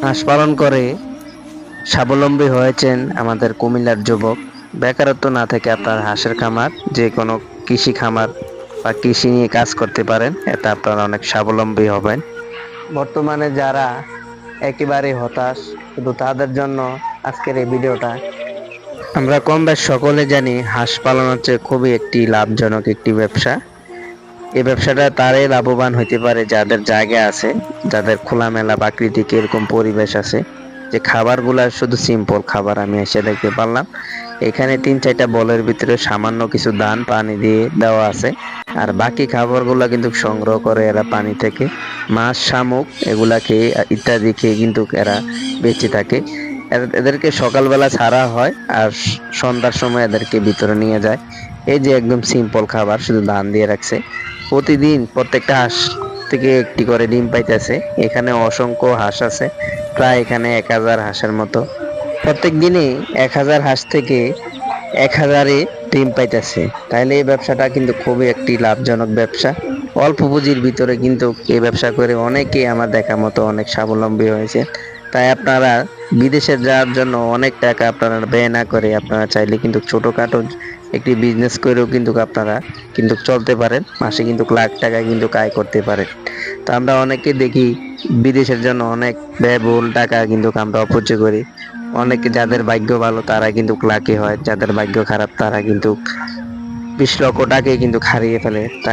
হাঁস পালন করে স্বাবলম্বী হয়েছেন আমাদের কুমিল্লার যুবক। বেকারত্ব না থেকে আপনার হাঁসের খামার, যে কোনো কৃষি খামার বা কৃষি নিয়ে কাজ করতে পারেন, এতে আপনারা অনেক স্বাবলম্বী হবেন। বর্তমানে যারা একেবারে হতাশ, শুধু তাদের জন্য আজকের এই ভিডিওটা। আমরা কম বেশ সকলে জানি হাঁস পালন হচ্ছে খুবই একটি লাভজনক একটি ব্যবসা। এই ব্যবসাটা তারাই লাভবান হইতে পারে যাদের জায়গা আছে, যাদের খোলামেলা প্রাকৃতিক এরকম পরিবেশ আছে, যে খাবারগুলা শুধু সিম্পল খাবার। আমি এসে দেখতে পারলাম এখানে 3-4টা বলের ভিতরে সামান্য কিছু ধান পানি দিয়ে দেওয়া আছে, আর বাকি খাবারগুলা কিন্তু সংগ্রহ করে এরা পানি থেকে। মাছ, শামুক এগুলা খেয়ে ইত্যাদি খেয়ে কিন্তু এরা বেঁচে থাকে। এদেরকে সকালবেলা ছাড়া হয় আর সন্ধ্যার সময় এদেরকে ভিতরে নিয়ে যায়। এই যে একদম সিম্পল খাবার, শুধু ধান দিয়ে রাখছে। প্রতিদিন প্রত্যেকটা হাঁস থেকে একটি করে ডিম পাইতেছে। এখানে অসংখ্য হাঁস আছে, প্রায় এখানে 1000 হাঁসের মতো। প্রত্যেক দিনে 1000 হাঁস থেকে 1000-এ ডিম পাইতেছে। তাইলে এই ব্যবসাটা কিন্তু খুবই একটি লাভজনক ব্যবসা। অল্প পুঁজির ভিতরে কিন্তু এই ব্যবসা করে অনেকেই আমার দেখা মতো অনেক স্বাবলম্বী হয়েছে। তাই আপনারা বিদেশে যাওয়ার জন্য অনেক টাকা আপনারা ব্যয় না করে আপনারা চাইলে কিন্তু ছোটখাটো একটি বিজনেস করেও কিন্তু আপনারা কিন্তু চলতে পারেন। মাসে কিন্তু লাখ টাকা কিন্তু আয় করতে পারেন। তো আমরা অনেকে দেখি বিদেশের জন্য অনেক ব্যয়বহুল টাকা কিন্তু আমরা অপচয় করি। অনেকে যাদের ভাগ্য ভালো তারা কিন্তু লাকি হয়, যাদের ভাগ্য খারাপ তারা কিন্তু 20 লক্ষ টাকাই কিন্তু হারিয়ে ফেলে। তাই